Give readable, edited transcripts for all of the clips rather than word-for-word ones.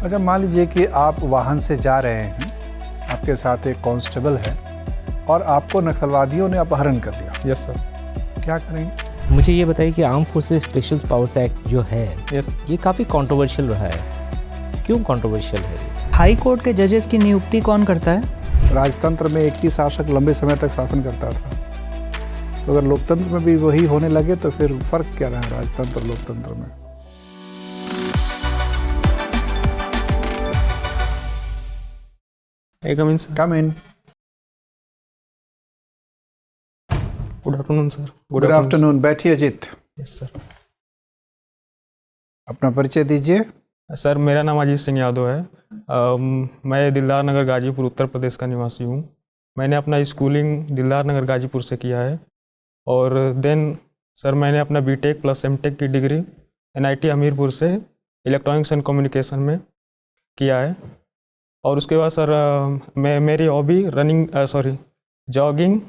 अच्छा, मान लीजिए कि आप वाहन से जा रहे हैं, आपके साथ एक कांस्टेबल है और आपको नक्सलवादियों ने अपहरण कर लिया। Yes sir. क्या करेंगे? मुझे ये बताइए कि arm forces special powers act जो है यस। ये काफ़ी कंट्रोवर्शियल रहा है। क्यों कंट्रोवर्शियल है ये? हाई कोर्ट के जजेस की नियुक्ति कौन करता है? राजतंत्र में एक ही शासक लंबे समय तक शासन करता था, तो अगर लोकतंत्र में भी वही होने लगे तो फिर फर्क क्या रहा राजतंत्र और लोकतंत्र में? Come in sir. Come in. Good afternoon sir. Good afternoon. बैठिए अजीत। Yes sir. अपना परिचय दीजिए। सर मेरा नाम अजीत सिंह यादव है। मैं दिलदार नगर गाजीपुर उत्तर प्रदेश का निवासी हूँ। मैंने अपना स्कूलिंग दिलदार नगर गाजीपुर से किया है और देन सर मैंने अपना बीटेक प्लस एमटेक की डिग्री NIT हमीरपुर से इलेक्ट्रॉनिक्स एंड कम्युनिकेशन में किया है। और उसके बाद सर मेरी hobby jogging,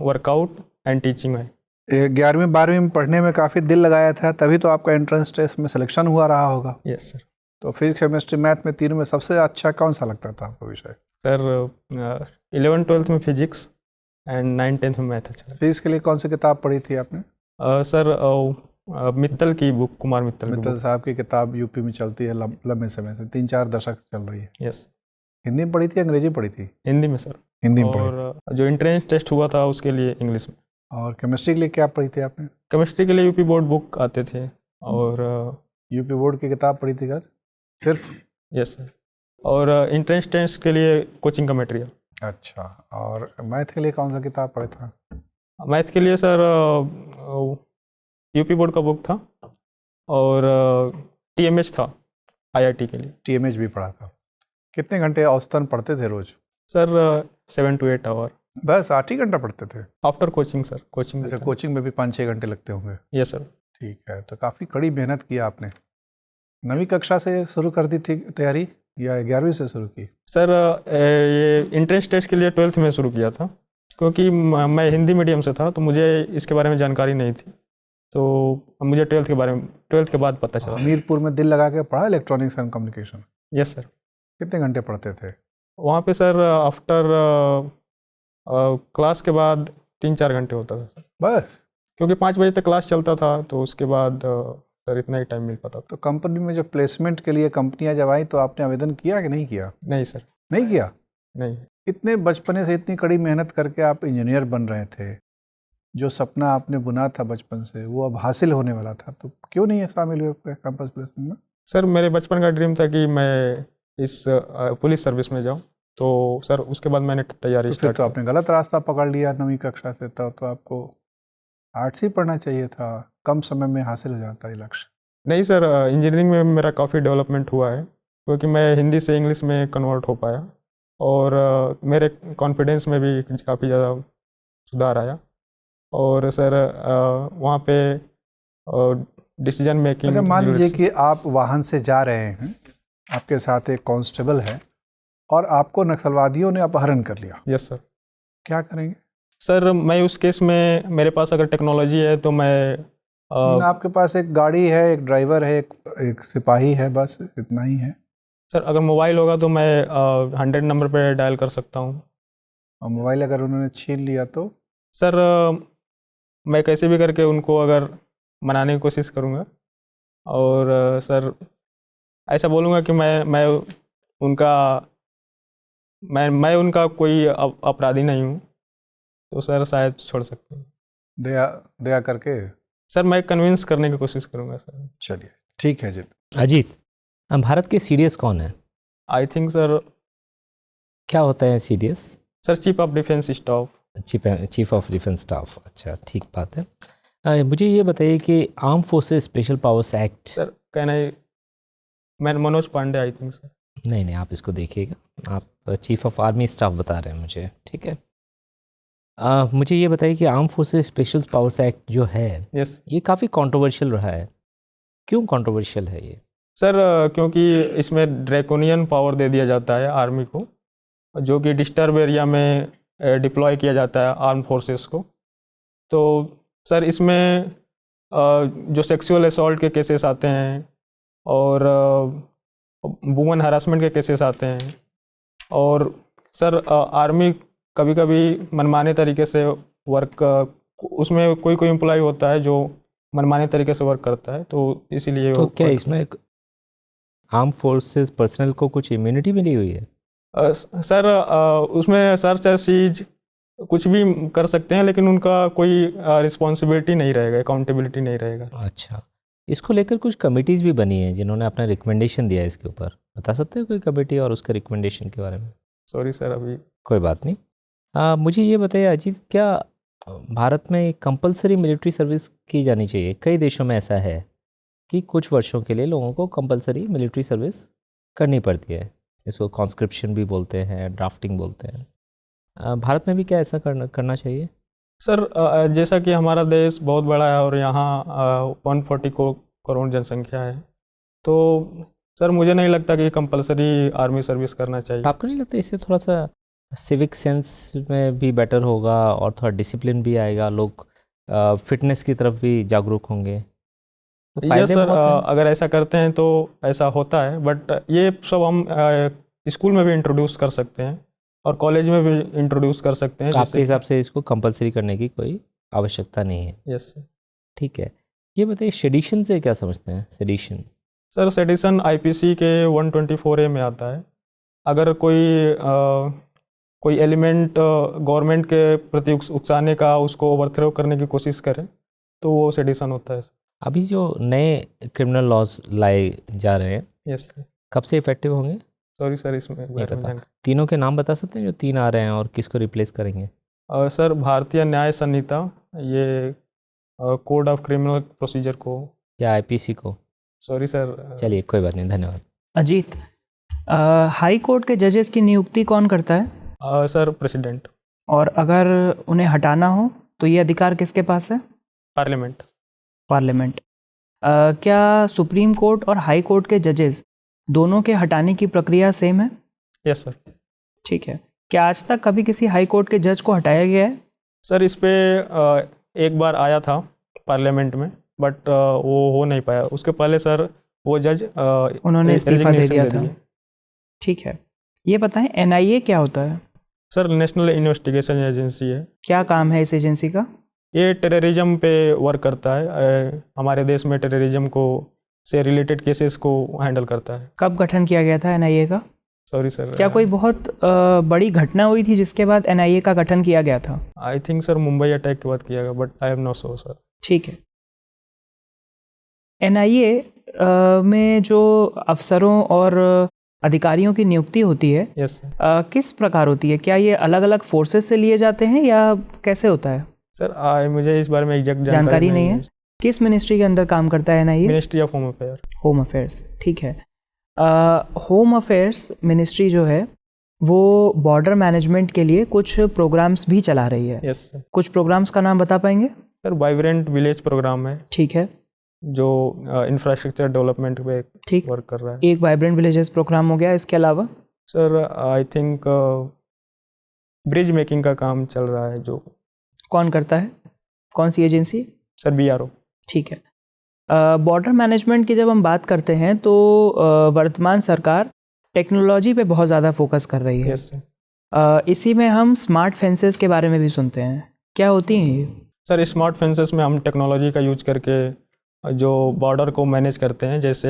workout and teaching है। 11वीं 12वीं में पढ़ने में काफ़ी दिल लगाया था, तभी तो आपका एंट्रेंस टेस्ट में सिलेक्शन हुआ रहा होगा। Yes sir. तो फिजिक्स केमिस्ट्री मैथ में तीनों में सबसे अच्छा कौन सा लगता था आपको विषय? सर 11th-12th में फिजिक्स एंड 9th-10th में मैथ अच्छा फिजिक्स के लिए कौन सी किताब पढ़ी थी आपने? सर मित्तल की बुक, कुमार मित्तल की मित्तल बुक। साहब की किताब यूपी में चलती है लंबे समय से, 3-4 दशक चल रही है। यस। हिंदी में पढ़ी थी, अंग्रेजी पढ़ी थी? हिंदी में सर। हिंदी में पढ़ी और जो एंट्रेंस टेस्ट हुआ था उसके लिए इंग्लिश में। और केमिस्ट्री के लिए क्या पढ़ी थी आपने? केमिस्ट्री के लिए यूपी बोर्ड बुक आते थे और यूपी बोर्ड की किताब पढ़ी थी घर सिर्फ? Yes sir. और एंट्रेंस टेस्ट के लिए कोचिंग का मटेरियल। अच्छा, और मैथ के लिए कौन सा किताब पढ़ा था? मैथ के लिए सर यूपी बोर्ड का बुक था और TMH था IIT के लिए। TMH भी पढ़ा था। कितने घंटे औसतन पढ़ते थे रोज? Sir 7 to 8 our. बस 8 ही घंटा पढ़ते थे? After coaching sir. कोचिंग। अच्छा, कोचिंग में भी 5-6 घंटे लगते होंगे? Yes sir. ठीक है, तो काफ़ी कड़ी मेहनत किया आपने। 9वीं कक्षा से शुरू कर दी थी तैयारी या 11वीं से शुरू की? सर ये एंट्रेंस टेस्ट के लिए 12th में शुरू किया था, क्योंकि मैं हिंदी मीडियम से था तो मुझे इसके बारे में जानकारी नहीं थी, तो मुझे 12th के बाद पता चला। हमीरपुर में दिल लगा के पढ़ा electronics and communication? Yes sir. कितने घंटे पढ़ते थे वहाँ पे सर आफ्टर क्लास के बाद 3-4 घंटे होता था सर, बस? क्योंकि 5 बजे तक क्लास चलता था तो उसके बाद सर इतना ही टाइम मिल पाता था। तो कंपनी में जो प्लेसमेंट के लिए कंपनियां जब आई तो आपने आवेदन किया कि नहीं किया? नहीं सर। नहीं किया? नहीं। इतने बचपने से इतनी कड़ी मेहनत करके आप इंजीनियर बन रहे थे, जो सपना आपने बुना था बचपन से वो अब हासिल होने वाला था, तो क्यों नहीं शामिल हुए कैंपस प्लेसमेंट में? सर मेरे बचपन का ड्रीम था कि मैं इस पुलिस सर्विस में जाऊँ, तो सर उसके बाद मैंने तैयारी तो फिर स्टार्ट तो आपने गलत रास्ता पकड़ लिया 9वीं कक्षा से, तब तो आपको आर्ट्स ही पढ़ना चाहिए था, कम समय में हासिल हो जाता है लक्ष्य। नहीं सर, इंजीनियरिंग में मेरा काफ़ी डेवलपमेंट हुआ है, क्योंकि मैं हिंदी से इंग्लिश में कन्वर्ट हो पाया और मेरे कॉन्फिडेंस में भी काफ़ी ज़्यादा सुधार आया। और सर वहाँ पे डिसीजन मेकिंग। अच्छा, मान लीजिए कि आप वाहन से जा रहे हैं, आपके साथ एक कांस्टेबल है और आपको नक्सलवादियों ने अपहरण कर लिया। Yes sir. क्या करेंगे? सर मैं उस केस में, मेरे पास अगर टेक्नोलॉजी है तो मैं आपके पास एक गाड़ी है, एक ड्राइवर है, एक सिपाही है, बस इतना ही है। सर अगर मोबाइल होगा तो मैं 100 नंबर पे डायल कर सकता हूँ। और मोबाइल अगर उन्होंने छीन लिया तो? सर मैं कैसे भी करके उनको अगर मनाने की कोशिश करूँगा और सर ऐसा बोलूँगा कि मैं उनका कोई अपराधी नहीं हूँ, तो सर शायद छोड़ सकते हैं। दया करके? सर मैं कन्विंस करने की कोशिश करूँगा सर। चलिए ठीक है अजीत। अजीत, भारत के CDS कौन है? आई थिंक सर, क्या होता है CDS? Sir chief of defence staff. Chief of defence staff, अच्छा ठीक बात है। मुझे ये बताइए कि arm forces special powers act. Sir कहना है मैं Manoj Pande, I think sir. नहीं, आप इसको देखिएगा, आप चीफ ऑफ आर्मी स्टाफ बता रहे हैं मुझे, ठीक है। मुझे ये बताइए कि arm forces special powers act जो है यस, ये काफ़ी कंट्रोवर्शियल रहा है। क्यों कंट्रोवर्शियल है ये? सर क्योंकि इसमें ड्रैकोनियन पावर दे दिया जाता है आर्मी को, जो कि डिस्टर्ब एरिया में डिप्लॉय किया जाता है आर्म फोर्सेस को। तो सर इसमें जो सेक्सुअल असॉल्ट के केसेस आते हैं वुमेन हरासमेंट के केसेस आते हैं। और सर आर्मी कभी कभी मनमाने तरीके से वर्क, उसमें कोई कोई एम्प्लॉय होता है जो मनमाने तरीके से वर्क करता है, तो इसीलिए तो क्या इसमें आर्म फोर्सेस पर्सनल को कुछ इम्यूनिटी मिली हुई है? सर उसमें सर्च या सीज कुछ भी कर सकते हैं, लेकिन उनका कोई रिस्पॉन्सिबिलिटी नहीं रहेगा, अकाउंटेबिलिटी नहीं रहेगा। अच्छा, इसको लेकर कुछ कमिटीज़ भी बनी हैं जिन्होंने अपना रिकमेंडेशन दिया है इसके ऊपर, बता सकते हो कोई कमेटी और उसके रिकमेंडेशन के बारे में? सॉरी सर, अभी कोई बात नहीं। मुझे ये बताइए अजीत, क्या भारत में कंपलसरी मिलिट्री सर्विस की जानी चाहिए? कई देशों में ऐसा है कि कुछ वर्षों के लिए लोगों को कंपलसरी मिलिट्री सर्विस करनी पड़ती है। इसको कॉन्स्क्रिप्शन भी बोलते हैं, ड्राफ्टिंग बोलते हैं। भारत में भी क्या ऐसा करना चाहिए? सर जैसा कि हमारा देश बहुत बड़ा है और यहाँ 140 करोड़ जनसंख्या है, तो सर मुझे नहीं लगता कि कंपलसरी आर्मी सर्विस करना चाहिए। आपको नहीं लगता इससे थोड़ा सा सिविक सेंस में भी बेटर होगा और थोड़ा डिसिप्लिन भी आएगा, लोग फिटनेस की तरफ भी जागरूक होंगे? तो ये सर अगर ऐसा करते हैं तो ऐसा होता है, बट ये सब हम स्कूल में भी इंट्रोड्यूस कर सकते हैं और कॉलेज में भी इंट्रोड्यूस कर सकते हैं। आपके हिसाब से इसको कंपलसरी करने की कोई आवश्यकता नहीं है? Yes sir. ठीक है, ये बताइए सेडिशन से क्या समझते हैं? सेडिशन सर, सेडिशन आईपीसी के 124A में आता है। अगर कोई एलिमेंट गवर्नमेंट के प्रति उकसाने का, उसको ओवरथ्रो करने की कोशिश करे तो वो सेडिशन होता है। अभी जो नए क्रिमिनल लॉज लाए जा रहे हैं, यस सर, कब से इफेक्टिव होंगे? सॉरी सर, इसमें नहीं पता। तीनों के नाम बता सकते हैं जो 3 आ रहे हैं और किसको रिप्लेस करेंगे? सर भारतीय न्याय संहिता, ये कोड ऑफ क्रिमिनल प्रोसीजर को, या आईपीसी को? Sorry sir. चलिए कोई बात नहीं, धन्यवाद। अजीत, हाई कोर्ट के जजेस की नियुक्ति कौन करता है? Sir president. और अगर उन्हें हटाना हो तो ये अधिकार किसके पास है? पार्लियामेंट। पार्लियामेंट। क्या सुप्रीम कोर्ट और हाई कोर्ट के जजेस दोनों के हटाने की प्रक्रिया सेम है? Yes sir. ठीक है। क्या आज तक कभी किसी हाई कोर्ट के जज को हटाया गया है? सर इस पे एक बार आया था पार्लियामेंट में, बट वो हो नहीं पाया। उसके पहले सर वो जज उन्होंने इस्तीफा दे दिया था। ठीक है, ये बताएं एनआईए क्या होता है? सर नेशनल इन्वेस्टिगेशन एजेंसी है। क्या काम है इस एजेंसी का? ये टेररिज्म पे वर्क करता है। हमारे देश में टेररिज्म को से रिलेटेड केसेस को हैंडल करता है। कब गठन किया गया था एनआईए का? Sorry sir. क्या कोई बहुत बड़ी घटना हुई थी जिसके बाद एनआईए का गठन किया गया था? आई थिंक सर मुंबई अटैक के बाद किया गया, but I am not sure sir. ठीक है। एनआईए में जो अफसरों और अधिकारियों की नियुक्ति होती है, यस किस प्रकार होती है? क्या ये अलग अलग फोर्सेस से लिए जाते हैं या कैसे होता है? सर मुझे इस बारे में एग्जैक्ट जानकारी नहीं है। किस मिनिस्ट्री के अंदर काम करता है NIA? Ministry of home affair. Home affairs, ठीक है। होम अफेयर्स मिनिस्ट्री जो है वो बॉर्डर मैनेजमेंट के लिए कुछ प्रोग्राम्स भी चला रही है। Yes sir. कुछ प्रोग्राम्स का नाम बता पाएंगे? सर वाइब्रेंट विलेज प्रोग्राम है। ठीक है। जो इंफ्रास्ट्रक्चर डेवलपमेंट पे ठीक वर्क कर रहा है। एक वाइब्रेंट विलेजेस प्रोग्राम हो गया। इसके अलावा sir I think bridge making का काम चल रहा है। जो कौन करता है? कौन सी एजेंसी? Sir BRO. ठीक है। बॉर्डर मैनेजमेंट की जब हम बात करते हैं तो वर्तमान सरकार टेक्नोलॉजी पे बहुत ज़्यादा फोकस कर रही है। Yes sir. इसी में हम स्मार्ट फेंसेस के बारे में भी सुनते हैं। क्या होती हैं ये? सर स्मार्ट फेंसेस में हम टेक्नोलॉजी का यूज करके जो बॉर्डर को मैनेज करते हैं, जैसे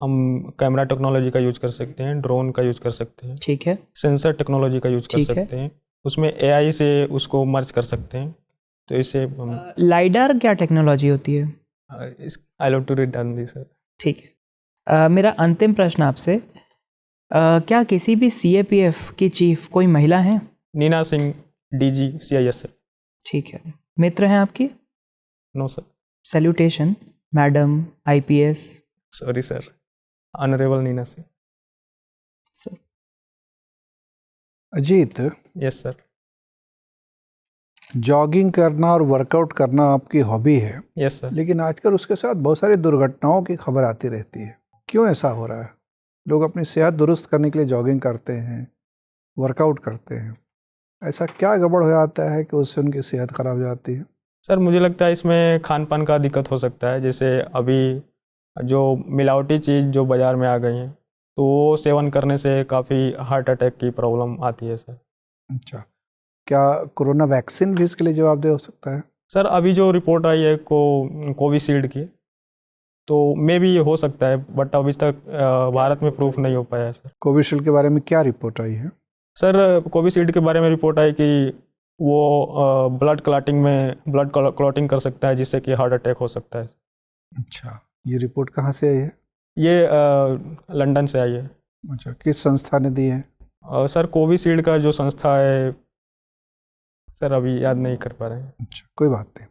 हम कैमरा टेक्नोलॉजी का यूज कर सकते हैं, ड्रोन का यूज कर सकते हैं, ठीक है, सेंसर टेक्नोलॉजी का यूज कर सकते हैं, उसमें एआई से उसको मर्ज कर सकते हैं। तो इससे हम लाइडार क्या टेक्नोलॉजी होती है? I love to return this sir. ठीक है। मेरा अंतिम प्रश्न आपसे, क्या किसी भी सीएपीएफ की चीफ कोई महिला हैं? Nina Singh, DG CIS। ठीक है। मित्र हैं आपकी? No sir. Salutation madam IPS। Sorry sir, honourable Nina Singh sir. Ajit, yes sir. Jogging करना और वर्कआउट करना आपकी हॉबी है। Yes sir. लेकिन आजकल उसके साथ बहुत सारी दुर्घटनाओं की खबर आती रहती है। क्यों ऐसा हो रहा है? लोग अपनी सेहत दुरुस्त करने के लिए जॉगिंग करते हैं, वर्कआउट करते हैं, ऐसा क्या गड़बड़ हो जाता है कि उससे उनकी सेहत खराब हो जाती है? सर मुझे लगता है इसमें खान पान का दिक्कत हो सकता है। जैसे अभी जो मिलावटी चीज़ जो बाज़ार में आ गई हैं, तो वो सेवन करने से काफ़ी हार्ट अटैक की प्रॉब्लम आती है सर। अच्छा, क्या कोरोना वैक्सीन भी इसके लिए जवाबदेह हो सकता है? सर अभी जो रिपोर्ट आई है कोविशील्ड की, तो मे भी ये हो सकता है, बट अभी तक भारत में प्रूफ नहीं हो पाया है सर। कोविशील्ड के बारे में क्या रिपोर्ट आई है? सर कोविशील्ड के बारे में रिपोर्ट आई कि वो ब्लड क्लॉटिंग कर सकता है, जिससे कि हार्ट अटैक हो सकता है। अच्छा, ये रिपोर्ट कहाँ से आई है? ये लंदन से आई है। अच्छा, किस संस्था ने दी है? सर कोविशील्ड का जो संस्था है सर अभी याद नहीं कर पा रहे हैं। अच्छा, कोई बात नहीं।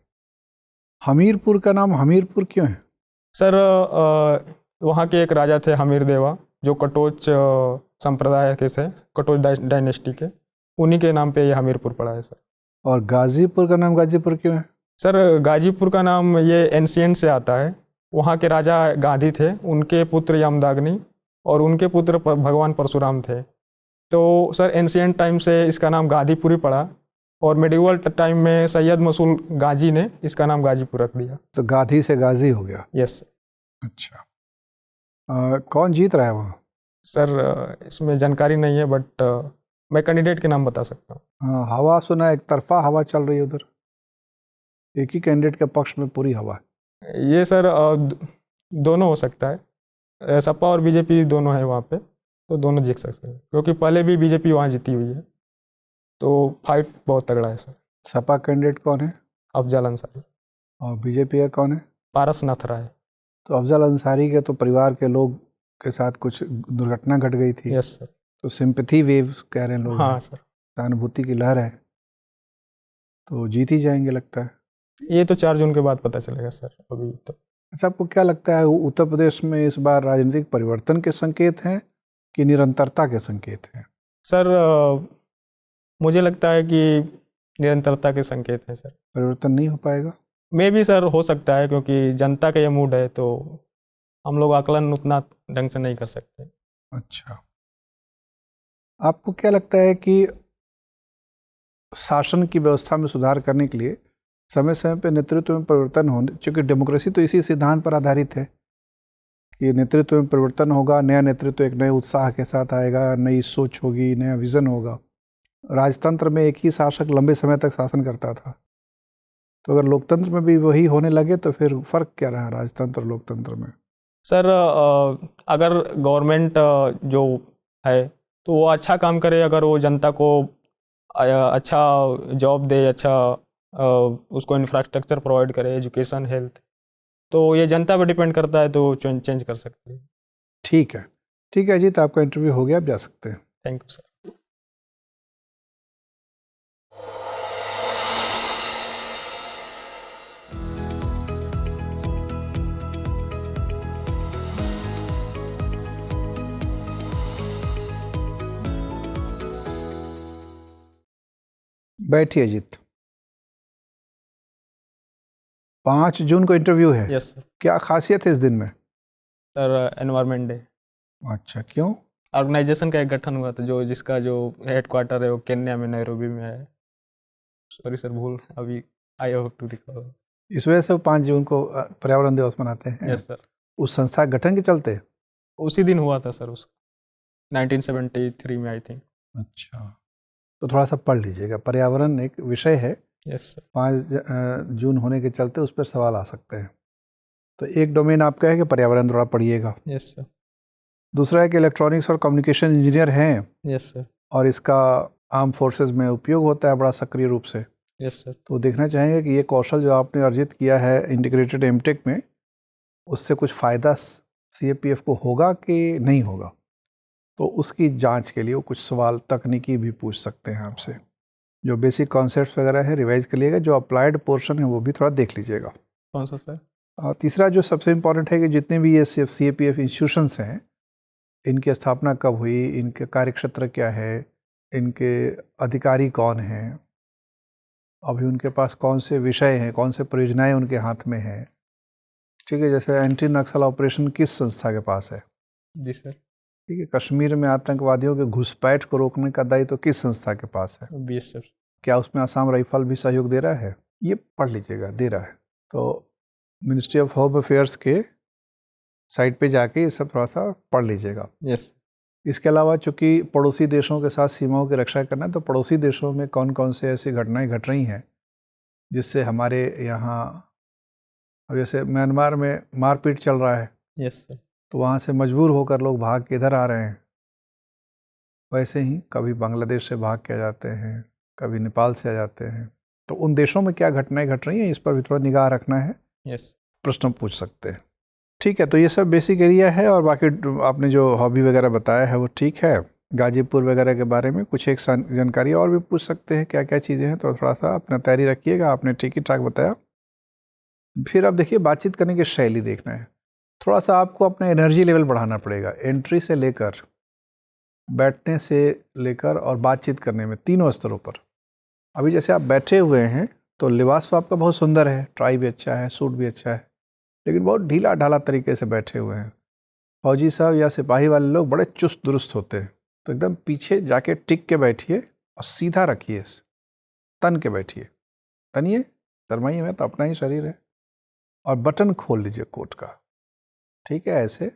हमीरपुर का नाम हमीरपुर क्यों है? सर वहाँ के एक राजा थे हमीर देवा, जो कटोच संप्रदाय के थे, कटोच डायनेस्टी के, उन्हीं के नाम पे ये हमीरपुर पड़ा है सर। और गाजीपुर का नाम गाजीपुर क्यों है? सर गाजीपुर का नाम ये एंशियंट से आता है। वहाँ के राजा गांधी थे, उनके पुत्र यमदाग्नि और उनके पुत्र भगवान परशुराम थे। तो सर एंशियंट टाइम से इसका नाम गाजीपुर ही पड़ा, और मेडिवल टाइम में सैयद मसूल गाजी ने इसका नाम गाजीपुर रख दिया। तो गाधी से गाजी हो गया। यस। अच्छा, कौन जीत रहा है वहाँ? सर इसमें जानकारी नहीं है, बट मैं कैंडिडेट के नाम बता सकता हूँ। हवा सुना, एक तरफा हवा चल रही है उधर, एक ही कैंडिडेट के पक्ष में पूरी हवा है। ये सर दोनों हो सकता है, सपा और बीजेपी दोनों है वहाँ पे, तो दोनों जीत सकते हैं, क्योंकि पहले भी बीजेपी वहाँ जीती हुई है, तो फाइट बहुत तगड़ा है सर। सपा कैंडिडेट कौन है? अफजल अंसारी। और बीजेपी का कौन है? पारसनाथ राय। तो अफजल अंसारी के तो परिवार के लोग के साथ कुछ दुर्घटना घट गई थी। Yes sir. तो सिंपैथी वेव कह रहे हैं लोग। हाँ सर। सहानुभूति की लहर है, तो जीत ही जाएंगे लगता है। ये तो 4 जून के बाद पता चलेगा सर, अभी तो। अच्छा, आपको क्या लगता है उत्तर प्रदेश में इस बार राजनीतिक परिवर्तन के संकेत हैं कि निरंतरता के संकेत हैं? सर मुझे लगता है कि निरंतरता के संकेत हैं सर। परिवर्तन नहीं हो पाएगा? मे भी सर हो सकता है, क्योंकि जनता का ये मूड है, तो हम लोग आकलन उतना ढंग से नहीं कर सकते। अच्छा, आपको क्या लगता है कि शासन की व्यवस्था में सुधार करने के लिए समय समय पर नेतृत्व में परिवर्तन होने, चूँकि डेमोक्रेसी तो इसी सिद्धांत पर आधारित है कि नेतृत्व में परिवर्तन होगा, नया नेतृत्व एक नए उत्साह के साथ आएगा, नई सोच होगी, नया विज़न होगा। राजतंत्र में एक ही शासक लंबे समय तक शासन करता था, तो अगर लोकतंत्र में भी वही होने लगे तो फिर फ़र्क क्या रहा राजतंत्र और लोकतंत्र में? सर अगर गवर्नमेंट जो है तो वो अच्छा काम करे, अगर वो जनता को अच्छा जॉब दे, अच्छा उसको इंफ्रास्ट्रक्चर प्रोवाइड करे, एजुकेशन, हेल्थ, तो ये जनता पे डिपेंड करता है, तो चेंज कर सकते हैं। ठीक है, ठीक है अजीत, आपका इंटरव्यू हो गया, आप जा सकते हैं। Thank you sir. बैठिए अजीत। 5 जून को इंटरव्यू है। Yes sir. क्या खासियत है इस दिन में? Sir environment day. अच्छा, क्यों? ऑर्गेनाइजेशन का एक गठन हुआ था, जिसका जो हेडक्वार्टर है वो केन्या में, नैरोबी में है। सॉरी सर, भूल अभी आई हैव टू रिकॉल। इस वजह से 5 जून को पर्यावरण दिवस मनाते हैं। Yes sir. उस संस्था के गठन के चलते? उसी दिन हुआ था सर, उसका 1973 में आई थिंक। अच्छा, तो थोड़ा सा पढ़ लीजिएगा, पर्यावरण एक विषय है। Yes sir. 5 जून होने के चलते उस पर सवाल आ सकते हैं, तो एक डोमेन आपका है कि पर्यावरण थोड़ा पढ़िएगा। Yes sir. दूसरा है कि इलेक्ट्रॉनिक्स और कम्युनिकेशन इंजीनियर हैं। Yes sir. और इसका आर्म फोर्सेस में उपयोग होता है बड़ा सक्रिय रूप से। Yes sir. तो देखना चाहेंगे कि ये कौशल जो आपने अर्जित किया है इंटीग्रेटेड एमटेक में, उससे कुछ फ़ायदा सीएपीएफ को होगा कि नहीं होगा। तो उसकी जांच के लिए वो कुछ सवाल तकनीकी भी पूछ सकते हैं आपसे। जो बेसिक कॉन्सेप्ट्स वगैरह है रिवाइज कर लीजिएगा, जो अप्लाइड पोर्शन है वो भी थोड़ा देख लीजिएगा। कौन सा सर? और तीसरा जो सबसे इम्पॉर्टेंट है कि जितने भी ये सीएपीएफ इंस्टीट्यूशंस हैं, इनकी स्थापना कब हुई, इनके कार्यक्षेत्र क्या है, इनके अधिकारी कौन हैं, अभी उनके पास कौन से विषय हैं, कौन से परियोजनाएं उनके हाथ में हैं। ठीक है, जैसे एंटी नक्सल ऑपरेशन किस संस्था के पास है? जी सर। ठीक है, कश्मीर में आतंकवादियों के घुसपैठ को रोकने का दायित्व किस संस्था के पास है? बीएसएफ। क्या उसमें आसाम राइफल भी सहयोग दे रहा है? ये पढ़ लीजिएगा, दे रहा है। तो मिनिस्ट्री ऑफ होम अफेयर्स के साइट पे जाके ये सब थोड़ा सा पढ़ लीजिएगा। यस। इसके अलावा चूँकि पड़ोसी देशों के साथ सीमाओं की रक्षा करना है, तो पड़ोसी देशों में कौन कौन से ऐसी घटनाएं घट रही हैं जिससे हमारे यहाँ, अब जैसे म्यांमार में मारपीट चल रहा है, यस सर। तो वहाँ से मजबूर होकर लोग भाग के इधर आ रहे हैं। वैसे ही कभी बांग्लादेश से भाग के आ जाते हैं, कभी नेपाल से आ जाते हैं। तो उन देशों में क्या घटनाएं घट रही हैं, इस पर भी थोड़ा निगाह रखना है, यस। प्रश्न पूछ सकते हैं। ठीक है, तो ये सब बेसिक एरिया है, और बाकी आपने जो हॉबी वगैरह बताया है वो ठीक है। गाजीपुर वगैरह के बारे में कुछ एक जानकारी और भी पूछ सकते हैं, क्या क्या चीज़ें हैं, तो थोड़ा सा अपना तैयारी रखिएगा। आपने ठीक ही ठाक बताया। फिर अब देखिए, बातचीत करने की शैली देखना है। थोड़ा सा आपको अपना एनर्जी लेवल बढ़ाना पड़ेगा, एंट्री से लेकर, बैठने से लेकर और बातचीत करने में, तीनों स्तरों पर। अभी जैसे आप बैठे हुए हैं तो लिबास तो आपका बहुत सुंदर है, टाई भी अच्छा है, सूट भी अच्छा है, लेकिन बहुत ढीला ढाला तरीके से बैठे हुए हैं। फौजी साहब या सिपाही वाले लोग बड़े चुस्त दुरुस्त होते हैं, तो एकदम पीछे जाके टिक के बैठिए और सीधा रखिए, तन के बैठिए। तनिए, शर्माइए में तो अपना ही शरीर है। और बटन खोल लीजिए कोट का, ठीक है। ऐसे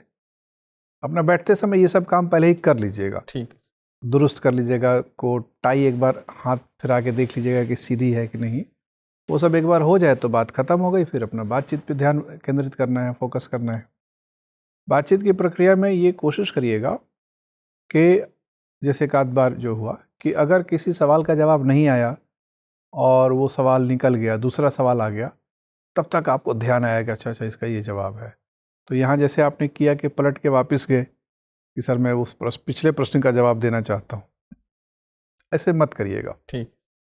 अपना बैठते समय ये सब काम पहले ही कर लीजिएगा, ठीक है। दुरुस्त कर लीजिएगा। कोट टाई एक बार हाथ फिरा के देख लीजिएगा कि सीधी है कि नहीं। वो सब एक बार हो जाए तो बात खत्म हो गई। फिर अपना बातचीत पे ध्यान केंद्रित करना है, फोकस करना है। बातचीत की प्रक्रिया में ये कोशिश करिएगा कि जैसे एक आध बार जो हुआ कि अगर किसी सवाल का जवाब नहीं आया और वो सवाल निकल गया, दूसरा सवाल आ गया, तब तक आपको ध्यान आया कि अच्छा इसका ये जवाब है। तो यहाँ जैसे आपने किया कि पलट के वापस गए कि सर मैं उस पिछले प्रश्न का जवाब देना चाहता हूँ, ऐसे मत करिएगा। ठीक।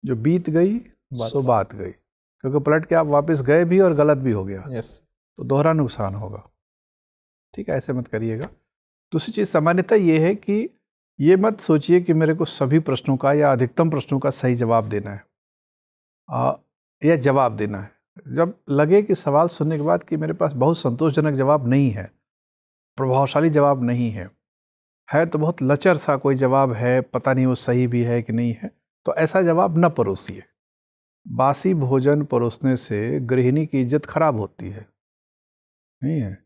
जो बीत गई सो बात गई, क्योंकि पलट के आप वापस गए भी और गलत भी हो गया, यस। तो दोहरा नुकसान होगा। ठीक है, ऐसे मत करिएगा। दूसरी चीज़ सामान्यतः ये है कि ये मत सोचिए कि मेरे को सभी प्रश्नों का या अधिकतम प्रश्नों का सही जवाब देना है या जवाब देना है। जब लगे कि सवाल सुनने के बाद कि मेरे पास बहुत संतोषजनक जवाब नहीं है, प्रभावशाली जवाब नहीं है तो बहुत लचर सा कोई जवाब है, पता नहीं वो सही भी है कि नहीं है, तो ऐसा जवाब न परोसिए। बासी भोजन परोसने से गृहिणी की इज्जत खराब होती है, नहीं है।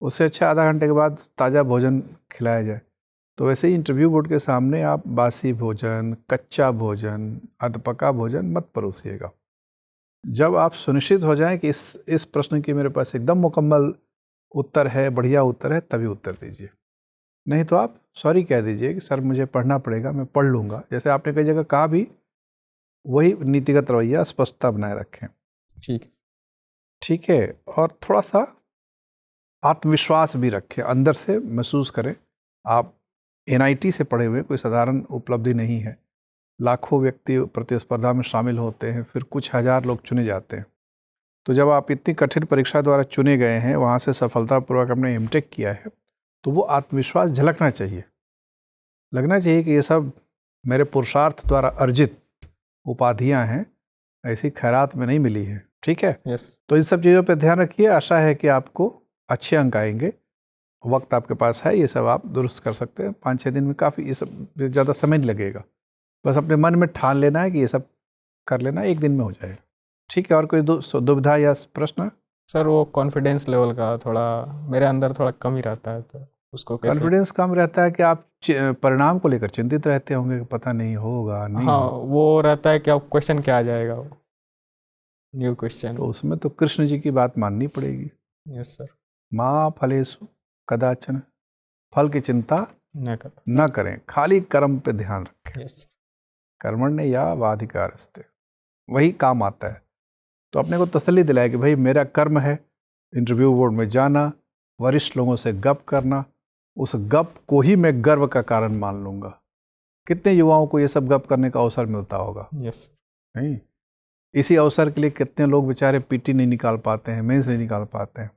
उससे अच्छा आधा घंटे के बाद ताज़ा भोजन खिलाया जाए। तो वैसे ही इंटरव्यू बोर्ड के सामने आप बासी भोजन, कच्चा भोजन, अधपका भोजन मत परोसिएगा। जब आप सुनिश्चित हो जाएं कि इस प्रश्न की मेरे पास एकदम मुकम्मल उत्तर है, बढ़िया उत्तर है, तभी उत्तर दीजिए। नहीं तो आप सॉरी कह दीजिए कि सर मुझे पढ़ना पड़ेगा, मैं पढ़ लूँगा। जैसे आपने कई जगह कहा भी, वही नीतिगत रवैया, स्पष्टता बनाए रखें। ठीक है। ठीक है, और थोड़ा सा आत्मविश्वास भी रखें, अंदर से महसूस करें। आप NIT से पढ़े हुए, कोई साधारण उपलब्धि नहीं है। लाखों व्यक्ति प्रतिस्पर्धा में शामिल होते हैं, फिर कुछ हज़ार लोग चुने जाते हैं। तो जब आप इतनी कठिन परीक्षा द्वारा चुने गए हैं, वहाँ से सफलतापूर्वक आपने MTech किया है, तो वो आत्मविश्वास झलकना चाहिए। लगना चाहिए कि ये सब मेरे पुरुषार्थ द्वारा अर्जित उपाधियाँ हैं, ऐसी खैरात में नहीं मिली है। ठीक है, यस। तो इन सब चीज़ों पर ध्यान रखिए। आशा है कि आपको अच्छे अंक आएंगे। वक्त आपके पास है, ये सब आप दुरुस्त कर सकते हैं 5-6 दिन में। काफ़ी, ये सब ज़्यादा समय नहीं लगेगा। बस अपने मन में ठान लेना है कि ये सब कर लेना, एक दिन में हो जाएगा। ठीक है, और कोई दुविधा या प्रश्न? सर वो कॉन्फिडेंस लेवल का थोड़ा मेरे अंदर थोड़ा कम ही रहता है, तो उसको कैसे? कॉन्फिडेंस कम रहता है कि आप परिणाम को लेकर चिंतित रहते होंगे कि पता नहीं होगा, नहीं हाँ, होगा। वो रहता है कि अब क्वेश्चन क्या आ जाएगा, वो न्यू क्वेश्चन। तो उसमें तो कृष्ण जी की बात माननी पड़ेगी। Yes sir. माँ फलेषु कदाचन, फल की चिंता न करें, खाली कर्म पे ध्यान रखें। यस। कर्मण्य या वाधिकारस्ते, वही काम आता है। तो अपने को तसल्ली दिलाए कि भाई मेरा कर्म है इंटरव्यू बोर्ड में जाना, वरिष्ठ लोगों से गप करना, उस गप को ही मैं गर्व का कारण मान लूँगा। कितने युवाओं को ये सब गप करने का अवसर मिलता होगा? यस। नहीं, इसी अवसर के लिए कितने लोग बेचारे PT नहीं निकाल पाते हैं, मेंस नहीं निकाल पाते हैं।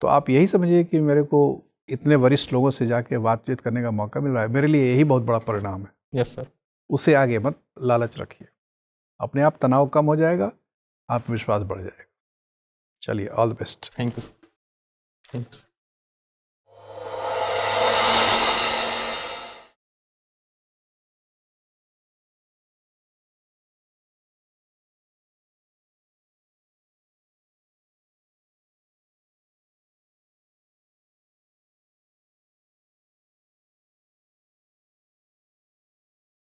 तो आप यही समझिए कि मेरे को इतने वरिष्ठ लोगों से जाके बातचीत करने का मौका मिल रहा है, मेरे लिए यही बहुत बड़ा परिणाम है। Yes sir. उससे आगे मत लालच रखिए, अपने आप तनाव कम हो जाएगा, आत्मविश्वास बढ़ जाएगा। चलिए, all the best. Thank you. Thank you.